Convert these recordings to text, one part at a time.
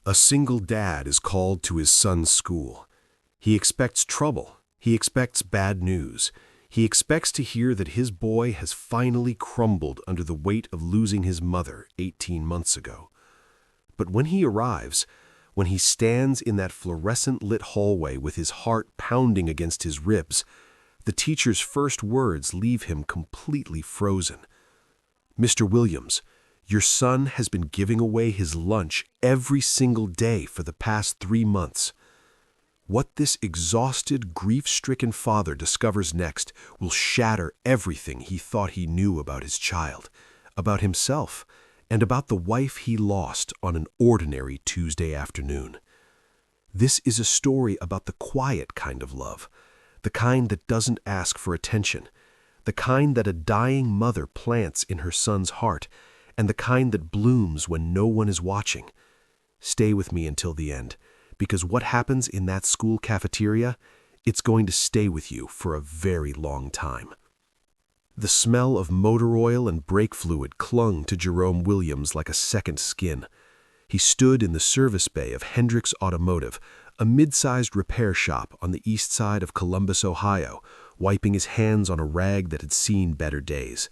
A single dad is called to his son's school. He expects trouble. He expects bad news. He expects to hear that his boy has finally crumbled under the weight of losing his mother 18 months ago. But when he arrives, when he stands in that fluorescent-lit hallway with his heart pounding against his ribs, the teacher's first words leave him completely frozen. "Mr. Williams, your son has been giving away his lunch every single day for the past 3 months." What this exhausted, grief-stricken father discovers next will shatter everything he thought he knew about his child, about himself, and about the wife he lost on an ordinary Tuesday afternoon. This is a story about the quiet kind of love, the kind that doesn't ask for attention, the kind that a dying mother plants in her son's heart, and the kind that blooms when no one is watching. Stay with me until the end, because what happens in that school cafeteria, it's going to stay with you for a very long time. The smell of motor oil and brake fluid clung to Jerome Williams like a second skin. He stood in the service bay of Hendricks Automotive, a mid-sized repair shop on the east side of Columbus, Ohio, wiping his hands on a rag that had seen better days.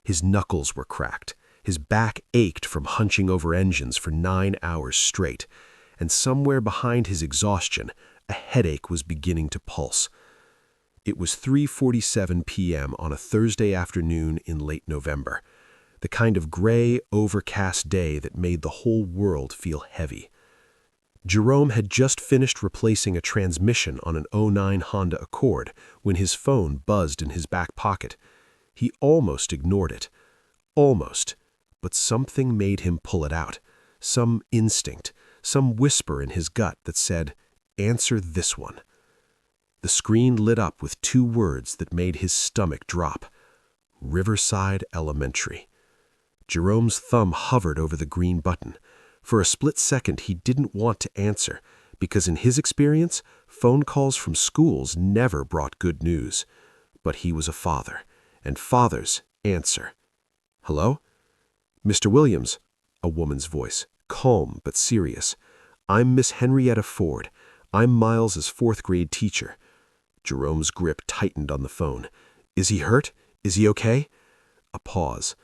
His knuckles were cracked. His back ached from hunching over engines for 9 hours straight, and somewhere behind his exhaustion, a headache was beginning to pulse. It was 3:47 p.m. on a Thursday afternoon in late November, the kind of gray, overcast day that made the whole world feel heavy. Jerome had just finished replacing a transmission on an '09 Honda Accord when his phone buzzed in his back pocket. He almost ignored it. Almost. But something made him pull it out. Some instinct, some whisper in his gut that said, "Answer this one." The screen lit up with 2 words that made his stomach drop. Riverside Elementary. Jerome's thumb hovered over the green button. For a split second, he didn't want to answer, because in his experience, phone calls from schools never brought good news. But he was a father, and fathers answer. "Hello? Mr. Williams," a woman's voice, calm but serious. "I'm Miss Henrietta Ford. I'm Miles's 4th-grade teacher." Jerome's grip tightened on the phone. "Is he hurt? Is he okay?" A pause.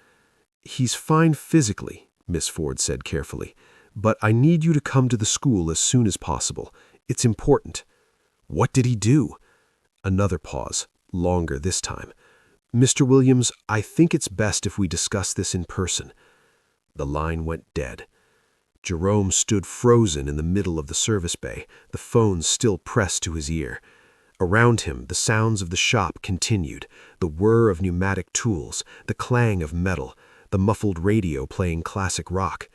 "He's fine physically," Miss Ford said carefully, "but I need you to come to the school as soon as possible. It's important." "What did he do?" Another pause, longer this time. "Mr. Williams, I think it's best if we discuss this in person." The line went dead. Jerome stood frozen in the middle of the service bay, the phone still pressed to his ear. Around him, the sounds of the shop continued, the whir of pneumatic tools, the clang of metal, the muffled radio playing classic rock.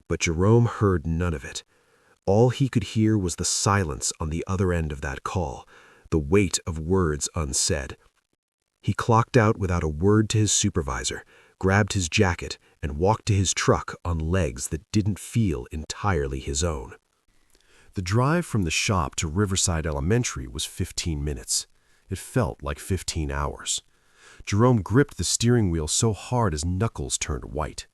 But Jerome heard none of it. All he could hear was the silence on the other end of that call, the weight of words unsaid. He clocked out without a word to his supervisor, grabbed his jacket, and walked to his truck on legs that didn't feel entirely his own. The drive from the shop to Riverside Elementary was 15 minutes. It felt like 15 hours. Jerome gripped the steering wheel so hard his knuckles turned white.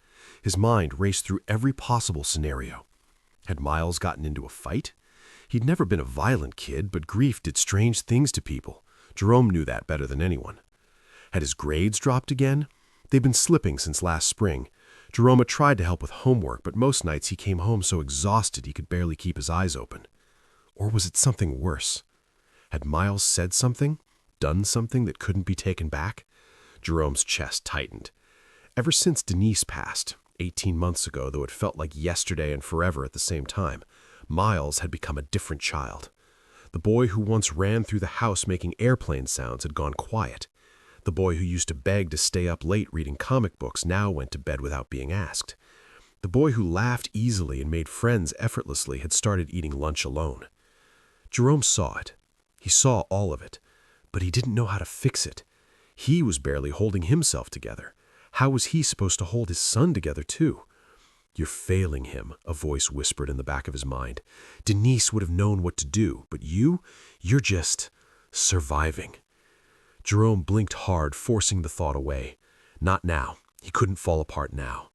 His mind raced through every possible scenario. Had Miles gotten into a fight? He'd never been a violent kid, but grief did strange things to people. Jerome knew that better than anyone. Had his grades dropped again? They'd been slipping since last spring. Jerome had tried to help with homework, but most nights he came home so exhausted he could barely keep his eyes open. Or was it something worse? Had Miles said something, done something that couldn't be taken back? Jerome's chest tightened. Ever since Denise passed, 18 months ago, though it felt like yesterday and forever at the same time, Miles had become a different child. The boy who once ran through the house making airplane sounds had gone quiet. The boy who used to beg to stay up late reading comic books now went to bed without being asked. The boy who laughed easily and made friends effortlessly had started eating lunch alone. Jerome saw it. He saw all of it. But he didn't know how to fix it. He was barely holding himself together. How was he supposed to hold his son together, too? "You're failing him," a voice whispered in the back of his mind. "Denise would have known what to do, but you're just surviving." Jerome blinked hard, forcing the thought away. Not now. He couldn't fall apart now.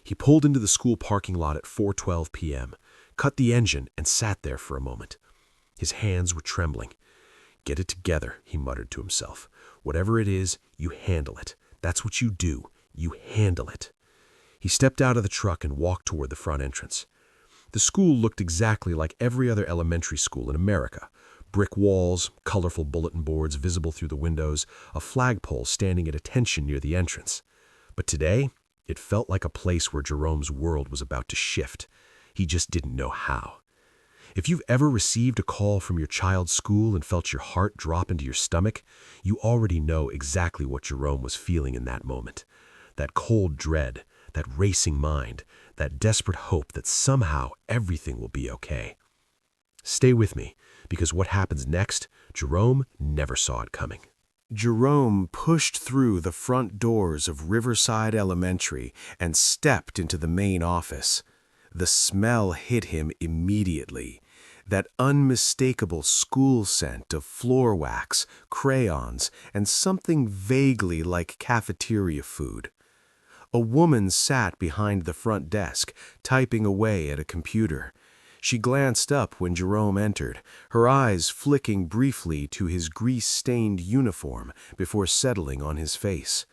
He pulled into the school parking lot at 4:12 p.m. cut the engine, and sat there for a moment. His hands were trembling. "Get it together," he muttered to himself. "Whatever it is, you handle it. That's what you do. You handle it." He stepped out of the truck and walked toward the front entrance. The school looked exactly like every other elementary school in America. Brick walls, colorful bulletin boards visible through the windows, a flagpole standing at attention near the entrance. But today, it felt like a place where Jerome's world was about to shift. He just didn't know how. If you've ever received a call from your child's school and felt your heart drop into your stomach, you already know exactly what Jerome was feeling in that moment. That cold dread, that racing mind, that desperate hope that somehow everything will be okay. Stay with me, because what happens next, Jerome never saw it coming. Jerome pushed through the front doors of Riverside Elementary and stepped into the main office. The smell hit him immediately. That unmistakable school scent of floor wax, crayons, and something vaguely like cafeteria food. A woman sat behind the front desk, typing away at a computer. She glanced up when Jerome entered, her eyes flicking briefly to his grease-stained uniform before settling on his face.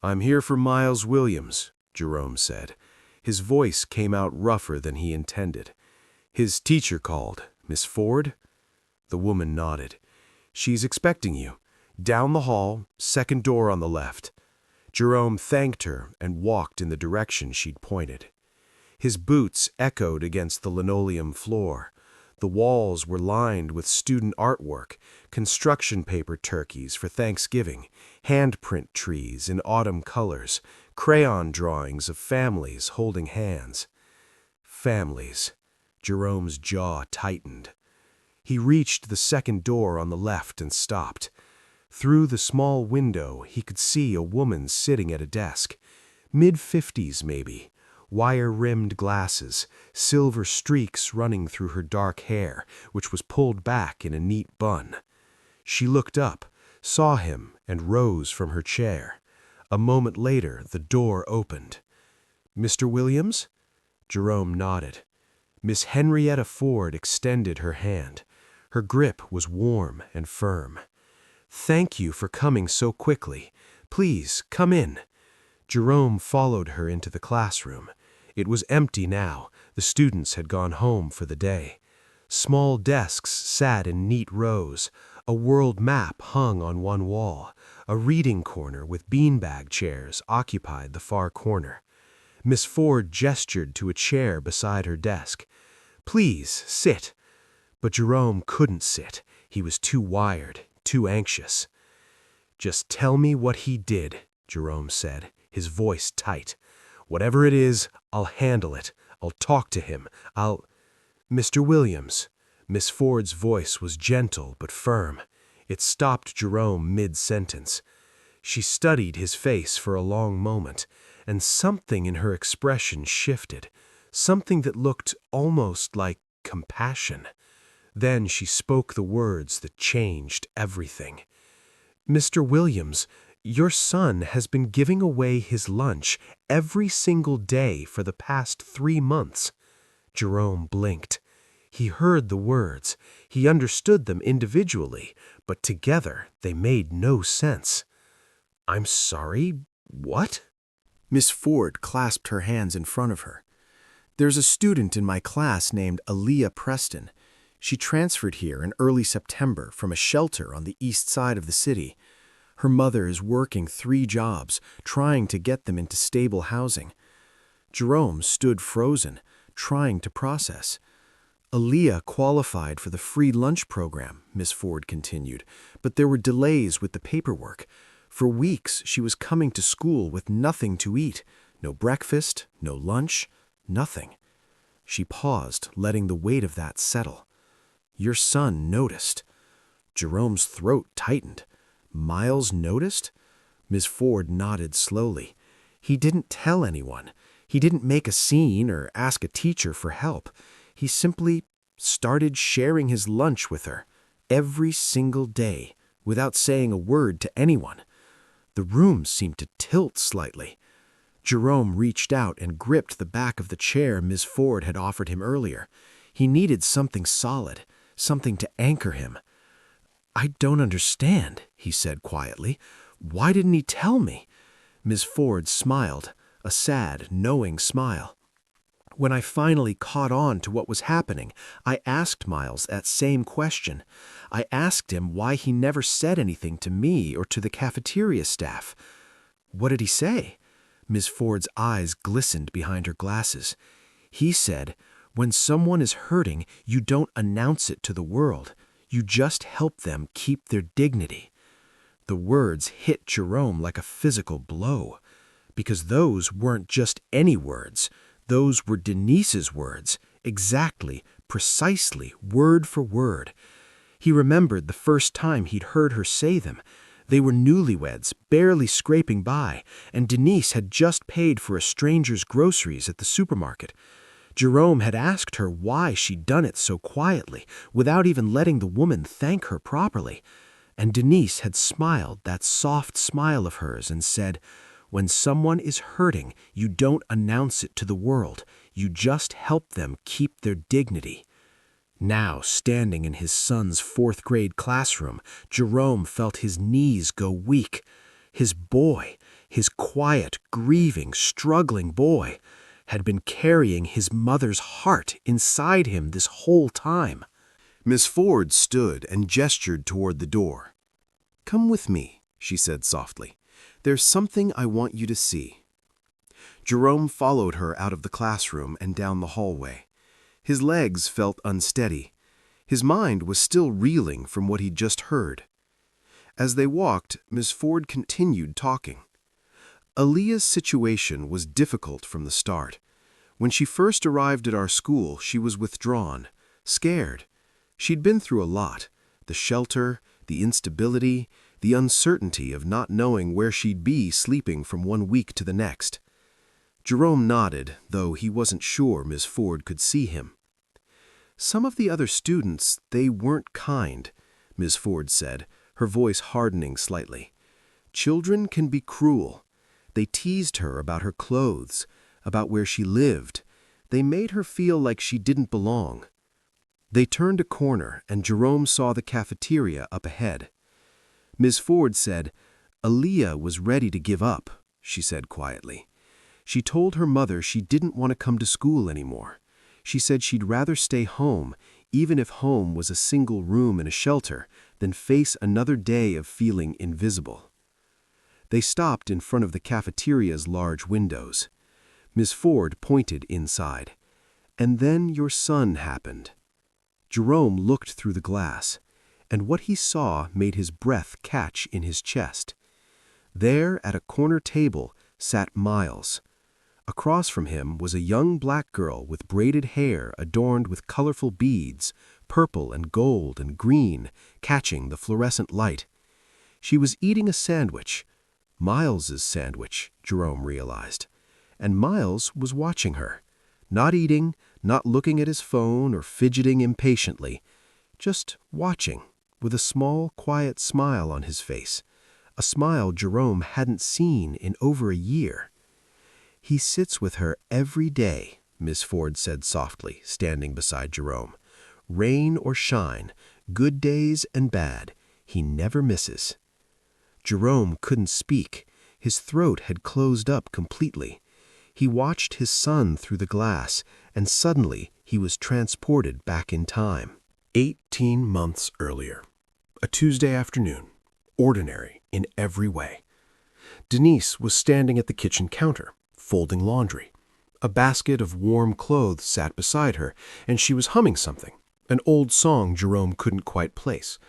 "I'm here for Miles Williams," Jerome said. His voice came out rougher than he intended. "His teacher called. Miss Ford?" The woman nodded. "She's expecting you. Down the hall, second door on the left." Jerome thanked her and walked in the direction she'd pointed. His boots echoed against the linoleum floor. The walls were lined with student artwork, construction paper turkeys for Thanksgiving, handprint trees in autumn colors, crayon drawings of families holding hands. Families. Jerome's jaw tightened. He reached the second door on the left and stopped. Through the small window, he could see a woman sitting at a desk. Mid-50s, maybe. Wire-rimmed glasses, silver streaks running through her dark hair, which was pulled back in a neat bun. She looked up, saw him, and rose from her chair. A moment later, the door opened. "Mr. Williams?" Jerome nodded. Miss Henrietta Ford extended her hand. Her grip was warm and firm. "Thank you for coming so quickly. Please, come in." Jerome followed her into the classroom. It was empty now. The students had gone home for the day. Small desks sat in neat rows. A world map hung on one wall. A reading corner with beanbag chairs occupied the far corner. Miss Ford gestured to a chair beside her desk. "Please, sit." But Jerome couldn't sit. He was too wired, too anxious. "Just tell me what he did," Jerome said, his voice tight. "Whatever it is, I'll handle it. I'll talk to him. Mr. Williams." Miss Ford's voice was gentle but firm. It stopped Jerome mid-sentence. She studied his face for a long moment, and something in her expression shifted, something that looked almost like compassion. Then she spoke the words that changed everything. "Mr. Williams, your son has been giving away his lunch every single day for the past 3 months." Jerome blinked. He heard the words. He understood them individually, but together they made no sense. "I'm sorry, what?" Miss Ford clasped her hands in front of her. "There's a student in my class named Aaliyah Preston. She transferred here in early September from a shelter on the east side of the city. Her mother is working 3 jobs, trying to get them into stable housing." Jerome stood frozen, trying to process. "Aaliyah qualified for the free lunch program," Miss Ford continued, "but there were delays with the paperwork. For weeks, she was coming to school with nothing to eat. No breakfast, no lunch, nothing." She paused, letting the weight of that settle. "Your son noticed." Jerome's throat tightened. "Miles noticed?" Miss Ford nodded slowly. "He didn't tell anyone. He didn't make a scene or ask a teacher for help. He simply started sharing his lunch with her every single day without saying a word to anyone. The room seemed to tilt slightly. Jerome reached out and gripped the back of the chair Ms. Ford had offered him earlier. He needed something solid, something to anchor him. "I don't understand," he said quietly. "Why didn't he tell me?" Ms. Ford smiled, a sad, knowing smile. "When I finally caught on to what was happening, I asked Miles that same question. I asked him why he never said anything to me or to the cafeteria staff." "What did he say?" Ms. Ford's eyes glistened behind her glasses. "He said, when someone is hurting, you don't announce it to the world. You just help them keep their dignity." The words hit Jerome like a physical blow, because those weren't just any words. Those were Denise's words, exactly, precisely, word for word. He remembered the first time he'd heard her say them. They were newlyweds, barely scraping by, and Denise had just paid for a stranger's groceries at the supermarket. Jerome had asked her why she'd done it so quietly, without even letting the woman thank her properly. And Denise had smiled that soft smile of hers and said, "When someone is hurting, you don't announce it to the world. You just help them keep their dignity." Now, standing in his son's fourth-grade classroom, Jerome felt his knees go weak. His boy, his quiet, grieving, struggling boy, had been carrying his mother's heart inside him this whole time. Miss Ford stood and gestured toward the door. "Come with me," she said softly. "There's something I want you to see." Jerome followed her out of the classroom and down the hallway. His legs felt unsteady. His mind was still reeling from what he'd just heard. As they walked, Miss Ford continued talking. Aaliyah's situation was difficult from the start. When she first arrived at our school, she was withdrawn, scared. She'd been through a lot: the shelter, the instability, the uncertainty of not knowing where she'd be sleeping from one week to the next. Jerome nodded, though he wasn't sure Miss Ford could see him. "Some of the other students, they weren't kind," Miss Ford said, her voice hardening slightly. "Children can be cruel. They teased her about her clothes, about where she lived. They made her feel like she didn't belong." They turned a corner, and Jerome saw the cafeteria up ahead. Miss Ford said, "Aaliyah was ready to give up," she said quietly. "She told her mother she didn't want to come to school anymore. She said she'd rather stay home, even if home was a single room in a shelter, than face another day of feeling invisible." They stopped in front of the cafeteria's large windows. Miss Ford pointed inside. "And then your son happened." Jerome looked through the glass, and what he saw made his breath catch in his chest. There, at a corner table, sat Miles. Across from him was a young black girl with braided hair adorned with colorful beads, purple and gold and green, catching the fluorescent light. She was eating a sandwich, Miles's sandwich, Jerome realized. And Miles was watching her, not eating, not looking at his phone or fidgeting impatiently, just watching, with a small, quiet smile on his face, a smile Jerome hadn't seen in over a year. "He sits with her every day," Miss Ford said softly, standing beside Jerome. "Rain or shine, good days and bad, he never misses." Jerome couldn't speak. His throat had closed up completely. He watched his son through the glass, and suddenly he was transported back in time. 18 months earlier. A Tuesday afternoon. Ordinary in every way. Denise was standing at the kitchen counter, folding laundry. A basket of warm clothes sat beside her, and she was humming something, an old song Jerome couldn't quite place.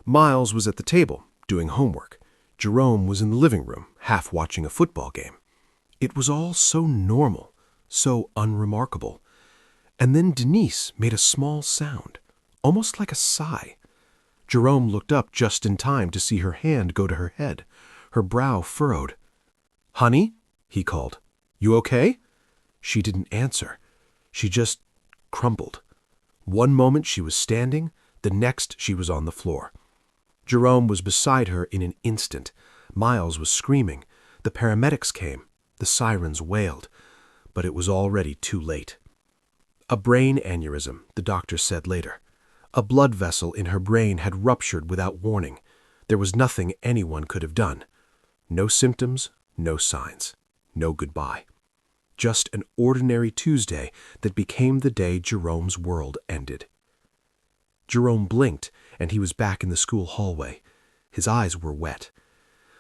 Miles was at the table, doing homework. Jerome was in the living room, half watching a football game. It was all so normal, so unremarkable. And then Denise made a small sound, almost like a sigh. Jerome looked up just in time to see her hand go to her head, her brow furrowed. "Honey?" he called. "You okay?" She didn't answer. She just crumpled. One moment she was standing, the next she was on the floor. Jerome was beside her in an instant. Miles was screaming. The paramedics came. The sirens wailed, but it was already too late. A brain aneurysm, the doctor said later. A blood vessel in her brain had ruptured without warning. There was nothing anyone could have done. No symptoms, no signs, no goodbye. Just an ordinary Tuesday that became the day Jerome's world ended. Jerome blinked, and he was back in the school hallway. His eyes were wet.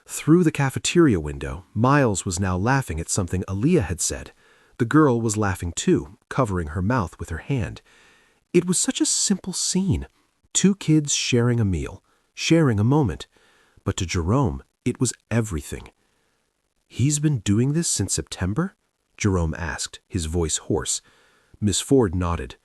Through the cafeteria window, Miles was now laughing at something Aaliyah had said. The girl was laughing too, covering her mouth with her hand. It was such a simple scene. 2 kids sharing a meal, sharing a moment. But to Jerome, it was everything. "He's been doing this since September?" Jerome asked, his voice hoarse. Miss Ford nodded.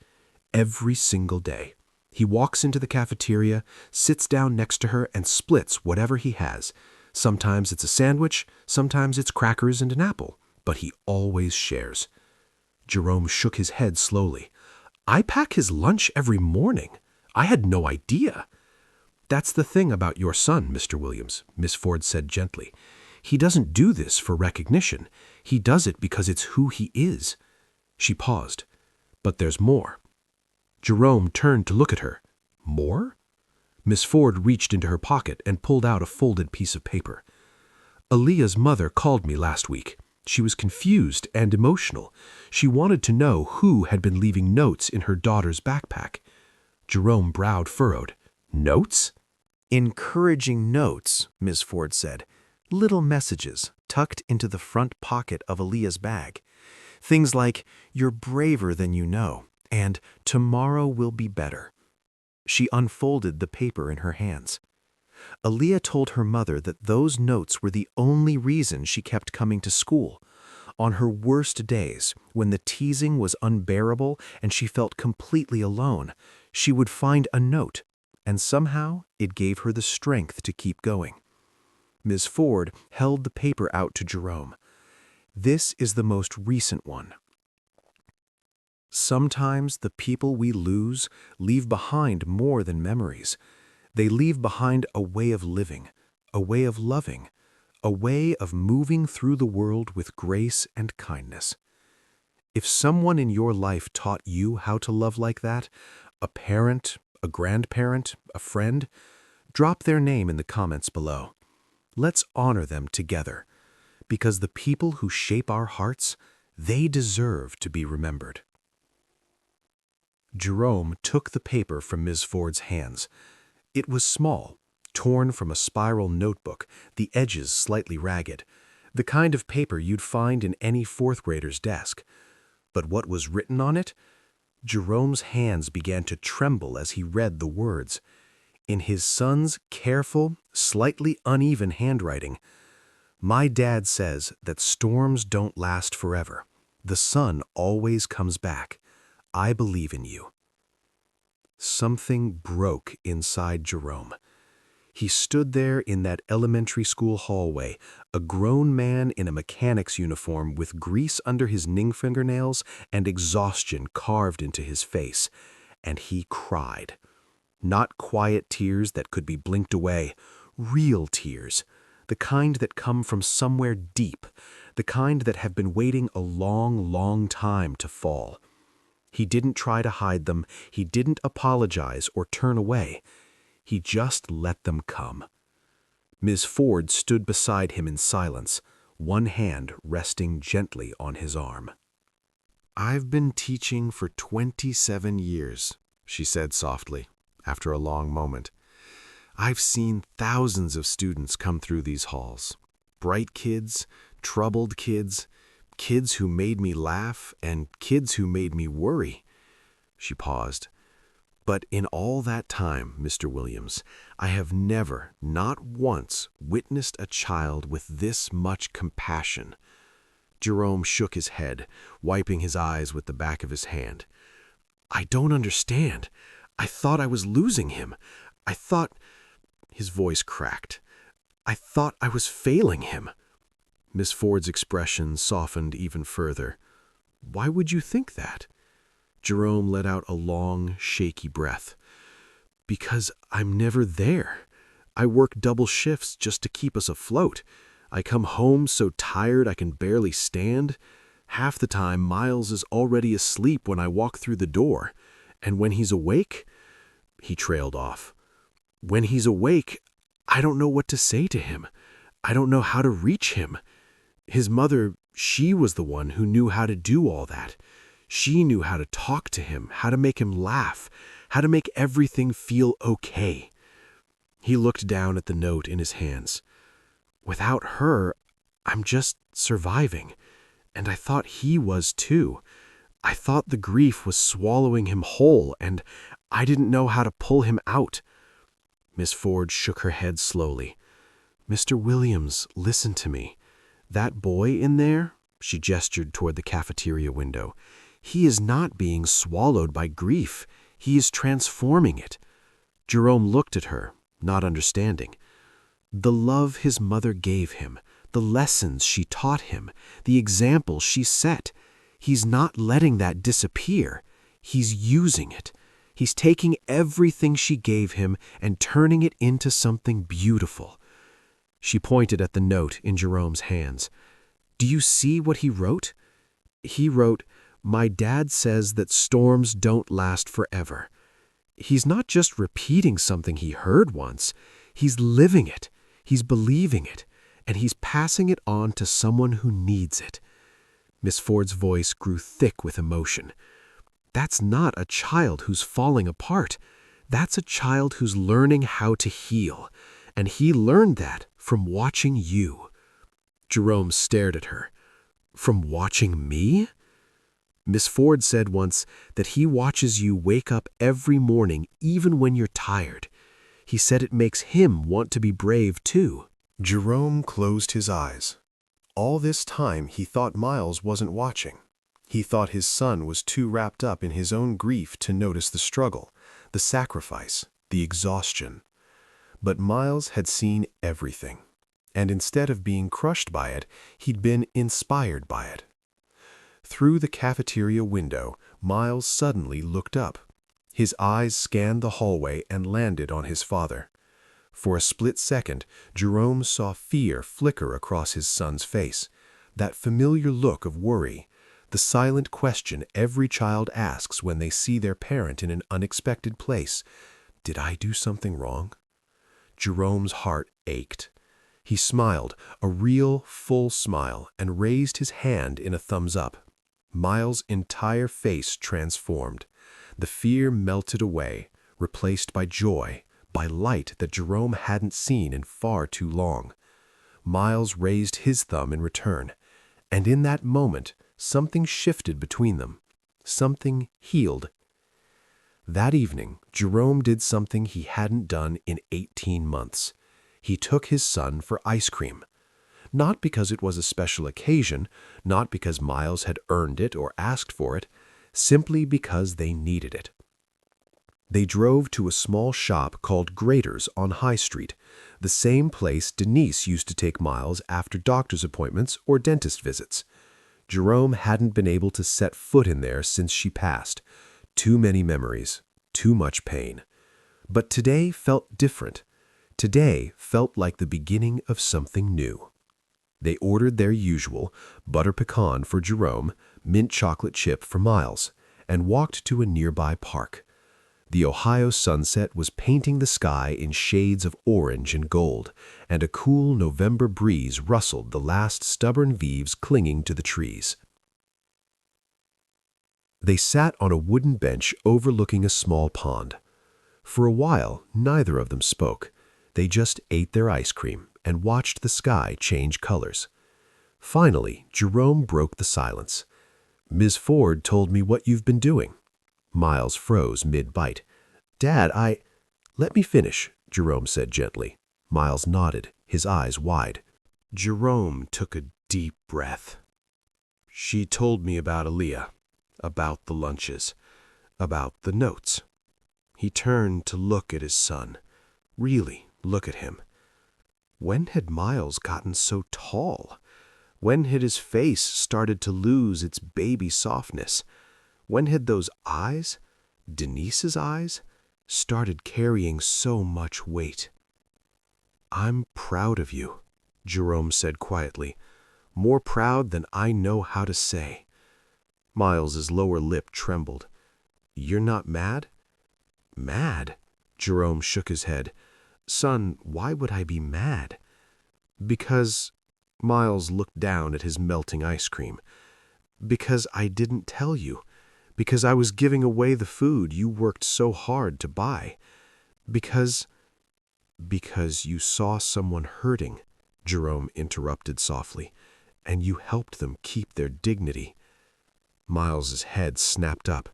"Every single day. He walks into the cafeteria, sits down next to her, and splits whatever he has. Sometimes it's a sandwich, sometimes it's crackers and an apple, but he always shares." Jerome shook his head slowly. "I pack his lunch every morning. I had no idea." "That's the thing about your son, Mr. Williams," Miss Ford said gently. "He doesn't do this for recognition. He does it because it's who he is." She paused. "But there's more." Jerome turned to look at her. "More?" Miss Ford reached into her pocket and pulled out a folded piece of paper. "Aaliyah's mother called me last week. She was confused and emotional. She wanted to know who had been leaving notes in her daughter's backpack." Jerome browed furrowed. "Notes?" "Encouraging notes," Miss Ford said. "Little messages tucked into the front pocket of Aaliyah's bag. Things like, 'You're braver than you know,' and 'Tomorrow will be better.'" She unfolded the paper in her hands. "Aaliyah told her mother that those notes were the only reason she kept coming to school. On her worst days, when the teasing was unbearable and she felt completely alone, she would find a note, and somehow it gave her the strength to keep going." Ms. Ford held the paper out to Jerome. "This is the most recent one. Sometimes the people we lose leave behind more than memories. They leave behind a way of living, a way of loving, a way of moving through the world with grace and kindness. If someone in your life taught you how to love like that, a parent, a grandparent, a friend, drop their name in the comments below. Let's honor them together, because the people who shape our hearts, they deserve to be remembered." Jerome took the paper from Ms. Ford's hands. It was small, torn from a spiral notebook, the edges slightly ragged, the kind of paper you'd find in any 4th grader's desk. But what was written on it? Jerome's hands began to tremble as he read the words. In his son's careful, slightly uneven handwriting, "My dad says that storms don't last forever. The sun always comes back. I believe in you." Something broke inside Jerome. He stood there in that elementary school hallway, a grown man in a mechanic's uniform with grease under his fingernails and exhaustion carved into his face, and he cried. Not quiet tears that could be blinked away, real tears, the kind that come from somewhere deep, the kind that have been waiting a long, long time to fall. He didn't try to hide them, he didn't apologize or turn away. He just let them come. Ms. Ford stood beside him in silence, one hand resting gently on his arm. "I've been teaching for 27 years, she said softly, after a long moment. "I've seen thousands of students come through these halls. Bright kids, troubled kids, kids who made me laugh, and kids who made me worry." She paused. "But in all that time, Mr. Williams, I have never, not once, witnessed a child with this much compassion." Jerome shook his head, wiping his eyes with the back of his hand. "I don't understand. I thought I was losing him. I thought—" His voice cracked. "I thought I was failing him." Miss Ford's expression softened even further. "Why would you think that?" Jerome let out a long, shaky breath. "Because I'm never there. I work double shifts just to keep us afloat. I come home so tired I can barely stand. Half the time, Miles is already asleep when I walk through the door. And when he's awake, he trailed off. When he's awake, I don't know what to say to him. I don't know how to reach him. His mother, she was the one who knew how to do all that. She knew how to talk to him, how to make him laugh, how to make everything feel okay. He looked down at the note in his hands. Without her, I'm just surviving. And I thought he was too. I thought the grief was swallowing him whole, and I didn't know how to pull him out. Miss Ford shook her head slowly. Mr. Williams, listen to me. That boy in there, she gestured toward the cafeteria window, he is not being swallowed by grief. He is transforming it. Jerome looked at her, not understanding. The love his mother gave him, the lessons she taught him, the example she set, he's not letting that disappear. He's using it. He's taking everything she gave him and turning it into something beautiful. She pointed at the note in Jerome's hands. Do you see what he wrote? He wrote, "My dad says that storms don't last forever." He's not just repeating something he heard once. He's living it. He's believing it. And he's passing it on to someone who needs it. Miss Ford's voice grew thick with emotion. That's not a child who's falling apart. That's a child who's learning how to heal. And he learned that from watching you. Jerome stared at her. From watching me? Miss Ford said once that he watches you wake up every morning even when you're tired. He said it makes him want to be brave too. Jerome closed his eyes. All this time he thought Miles wasn't watching. He thought his son was too wrapped up in his own grief to notice the struggle, the sacrifice, the exhaustion. But Miles had seen everything, and instead of being crushed by it, he'd been inspired by it. Through the cafeteria window, Miles suddenly looked up. His eyes scanned the hallway and landed on his father. For a split second, Jerome saw fear flicker across his son's face, that familiar look of worry, the silent question every child asks when they see their parent in an unexpected place. Did I do something wrong? Jerome's heart ached. He smiled, a real, full smile, and raised his hand in a thumbs up. Miles' entire face transformed. The fear melted away, replaced by joy, by light that Jerome hadn't seen in far too long. Miles raised his thumb in return, and in that moment, something shifted between them. Something healed. That evening, Jerome did something he hadn't done in 18 months. He took his son for ice cream. Not because it was a special occasion, not because Miles had earned it or asked for it, simply because they needed it. They drove to a small shop called Grater's on High Street, the same place Denise used to take Miles after doctor's appointments or dentist visits. Jerome hadn't been able to set foot in there since she passed. Too many memories, too much pain. But today felt different. Today felt like the beginning of something new. They ordered their usual butter pecan for Jerome, mint chocolate chip for Miles, and walked to a nearby park. The Ohio sunset was painting the sky in shades of orange and gold, and a cool November breeze rustled the last stubborn leaves clinging to the trees. They sat on a wooden bench overlooking a small pond. For a while, neither of them spoke. They just ate their ice cream and watched the sky change colors. Finally, Jerome broke the silence. "Ms. Ford told me what you've been doing." Miles froze mid-bite. "Dad, Let me finish," Jerome said gently. Miles nodded, his eyes wide. Jerome took a deep breath. "She told me about Aaliyah, about the lunches, about the notes." He turned to look at his son, really look at him. When had Miles gotten so tall? When had his face started to lose its baby softness? When had those eyes, Denise's eyes, started carrying so much weight? "I'm proud of you," Jerome said quietly. "More proud than I know how to say." Miles's lower lip trembled. "You're not mad?" "Mad?" Jerome shook his head. "Son, why would I be mad?" "Because," Miles looked down at his melting ice cream, "because I didn't tell you. Because I was giving away the food you worked so hard to buy. Because you saw someone hurting," Jerome interrupted softly, "and you helped them keep their dignity." Miles's head snapped up.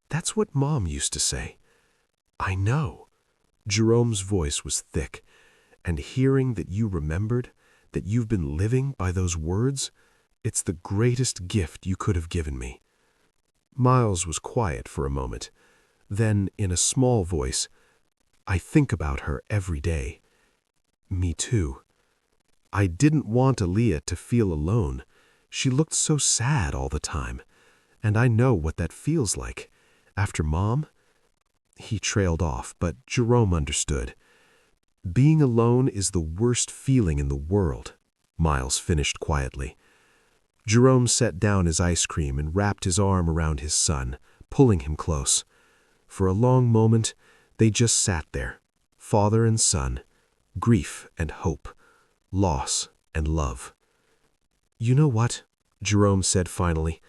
"That's what Mom used to say." "I know." Jerome's voice was thick. "And hearing that you remembered, that you've been living by those words, it's the greatest gift you could have given me." Miles was quiet for a moment. Then, in a small voice, "I think about her every day." "Me too." "I didn't want Aaliyah to feel alone. She looked so sad all the time. And I know what that feels like. After Mom—" He trailed off, but Jerome understood. "Being alone is the worst feeling in the world," Miles finished quietly. Jerome set down his ice cream and wrapped his arm around his son, pulling him close. For a long moment, they just sat there, father and son, grief and hope, loss and love. "You know what?" Jerome said finally.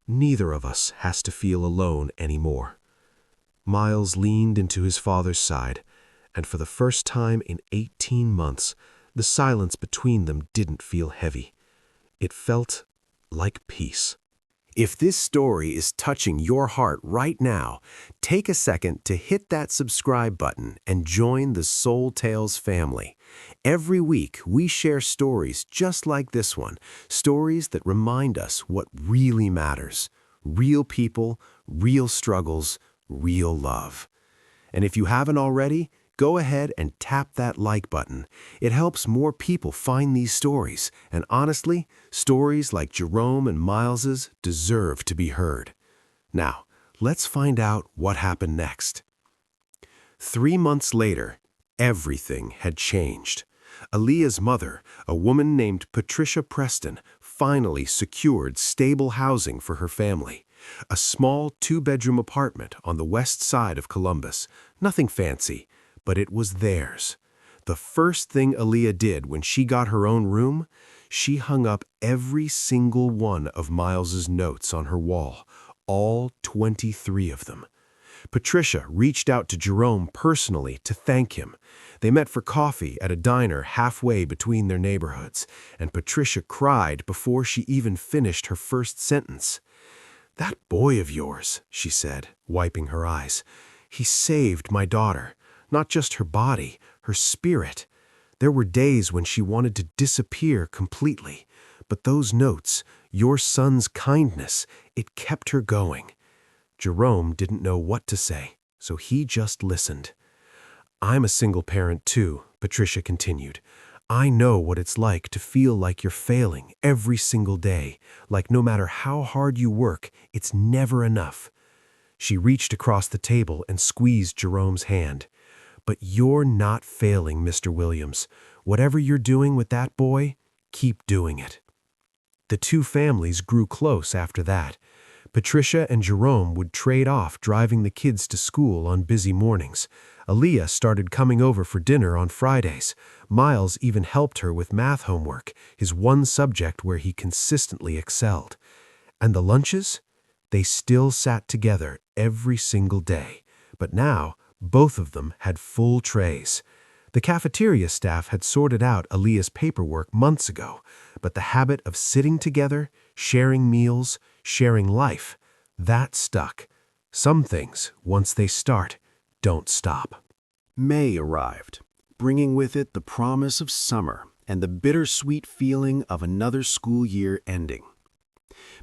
"Neither of us has to feel alone anymore." Miles leaned into his father's side, and for the first time in 18 months, the silence between them didn't feel heavy. It felt like peace. If this story is touching your heart right now, take a second to hit that subscribe button and join the Soul Tales family. Every week, we share stories just like this one, stories that remind us what really matters. Real people, real struggles, real love. And if you haven't already, go ahead and tap that like button. It helps more people find these stories, and honestly, stories like Jerome and Miles's deserve to be heard. Now, let's find out what happened next. 3 months later, everything had changed. Aaliyah's mother, a woman named Patricia Preston, finally secured stable housing for her family. A small 2-bedroom apartment on the west side of Columbus. Nothing fancy, but it was theirs. The first thing Aaliyah did when she got her own room, she hung up every single one of Miles's notes on her wall, all 23 of them. Patricia reached out to Jerome personally to thank him. They met for coffee at a diner halfway between their neighborhoods, and Patricia cried before she even finished her first sentence. "That boy of yours," she said, wiping her eyes, "he saved my daughter. Not just her body, her spirit. There were days when she wanted to disappear completely, but those notes, your son's kindness, it kept her going." Jerome didn't know what to say, so he just listened. "I'm a single parent too," Patricia continued. "I know what it's like to feel like you're failing every single day, like no matter how hard you work, it's never enough." She reached across the table and squeezed Jerome's hand. "But you're not failing, Mr. Williams. Whatever you're doing with that boy, keep doing it." The two families grew close after that. Patricia and Jerome would trade off driving the kids to school on busy mornings. Aaliyah started coming over for dinner on Fridays. Miles even helped her with math homework, his one subject where he consistently excelled. And the lunches? They still sat together every single day. But now, both of them had full trays. The cafeteria staff had sorted out Aaliyah's paperwork months ago, but the habit of sitting together, sharing meals, sharing life, that stuck. Some things, once they start, don't stop. May arrived, bringing with it the promise of summer and the bittersweet feeling of another school year ending.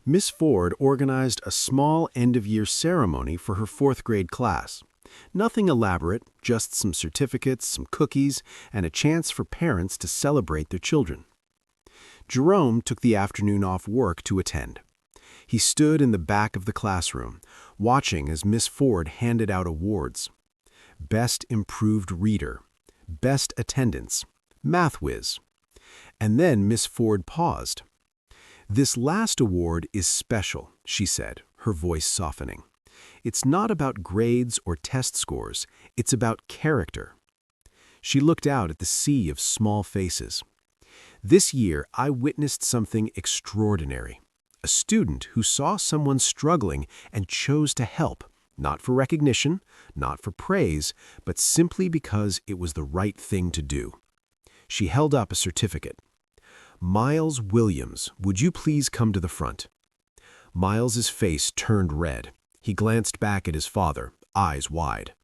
Miss Ford organized a small end-of-year ceremony for her 4th grade class. Nothing elaborate, just some certificates, some cookies, and a chance for parents to celebrate their children. Jerome took the afternoon off work to attend. He stood in the back of the classroom, watching as Miss Ford handed out awards. Best Improved Reader, Best Attendance, Math Whiz. And then Miss Ford paused. "This last award is special," she said, her voice softening. "It's not about grades or test scores. It's about character." She looked out at the sea of small faces. "This year, I witnessed something extraordinary. A student who saw someone struggling and chose to help, not for recognition, not for praise, but simply because it was the right thing to do." She held up a certificate. "Miles Williams, would you please come to the front?" Miles's face turned red. He glanced back at his father, eyes wide.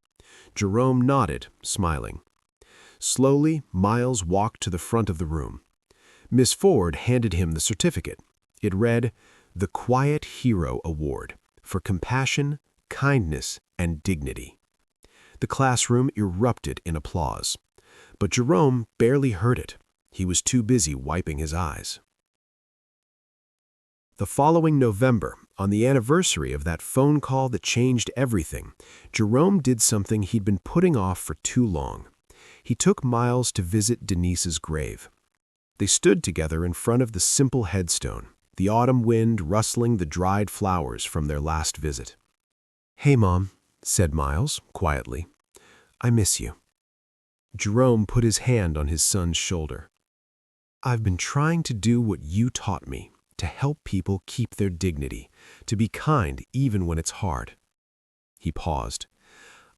Jerome nodded, smiling. Slowly, Miles walked to the front of the room. Miss Ford handed him the certificate. It read, "The Quiet Hero Award for Compassion, Kindness, and Dignity." The classroom erupted in applause. But Jerome barely heard it. He was too busy wiping his eyes. The following November, on the anniversary of that phone call that changed everything, Jerome did something he'd been putting off for too long. He took Miles to visit Denise's grave. They stood together in front of the simple headstone, the autumn wind rustling the dried flowers from their last visit. "Hey, Mom," said Miles, quietly. "I miss you." Jerome put his hand on his son's shoulder. "I've been trying to do what you taught me, to help people keep their dignity, to be kind even when it's hard." He paused.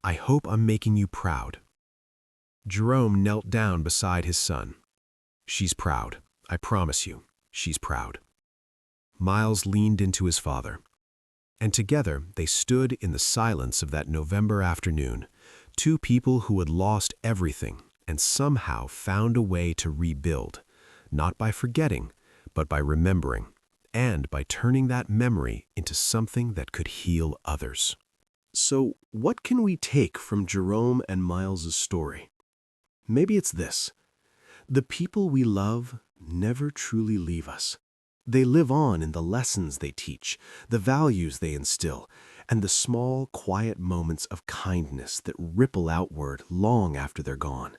"I hope I'm making you proud." Jerome knelt down beside his son. "She's proud. I promise you, she's proud." Miles leaned into his father. And together they stood in the silence of that November afternoon, two people who had lost everything and somehow found a way to rebuild, not by forgetting, but by remembering, and by turning that memory into something that could heal others. So, what can we take from Jerome and Miles's story? Maybe it's this: the people we love never truly leave us. They live on in the lessons they teach, the values they instill, and the small, quiet moments of kindness that ripple outward long after they're gone.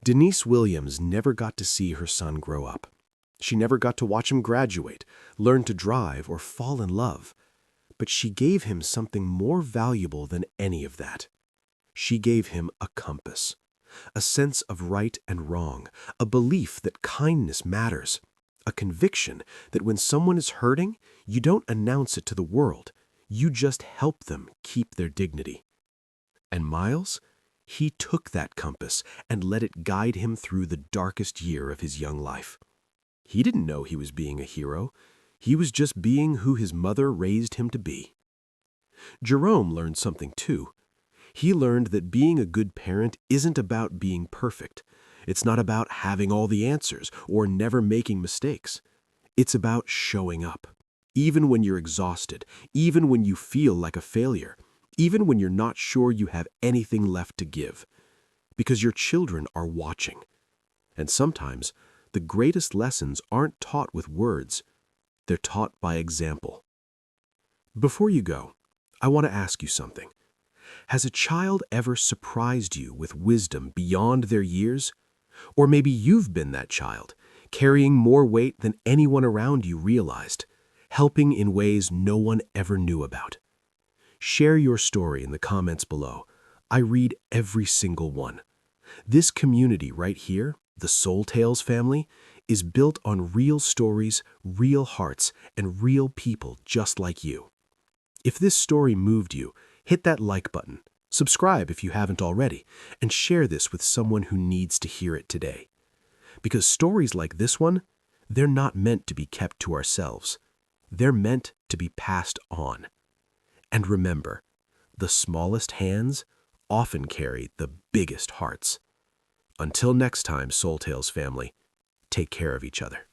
Denise Williams never got to see her son grow up. She never got to watch him graduate, learn to drive, or fall in love. But she gave him something more valuable than any of that. She gave him a compass, a sense of right and wrong, a belief that kindness matters, a conviction that when someone is hurting, you don't announce it to the world. You just help them keep their dignity. And Miles? He took that compass and let it guide him through the darkest year of his young life. He didn't know he was being a hero. He was just being who his mother raised him to be. Jerome learned something too. He learned that being a good parent isn't about being perfect. It's not about having all the answers or never making mistakes. It's about showing up, even when you're exhausted, even when you feel like a failure, even when you're not sure you have anything left to give, because your children are watching. And sometimes, the greatest lessons aren't taught with words. They're taught by example. Before you go, I want to ask you something. Has a child ever surprised you with wisdom beyond their years? Or maybe you've been that child, carrying more weight than anyone around you realized, helping in ways no one ever knew about. Share your story in the comments below. I read every single one. This community right here, the SOULTALES family, is built on real stories, real hearts, and real people just like you. If this story moved you, hit that like button, subscribe if you haven't already, and share this with someone who needs to hear it today. Because stories like this one, they're not meant to be kept to ourselves. They're meant to be passed on. And remember, the smallest hands often carry the biggest hearts. Until next time, SOULTALES family, take care of each other.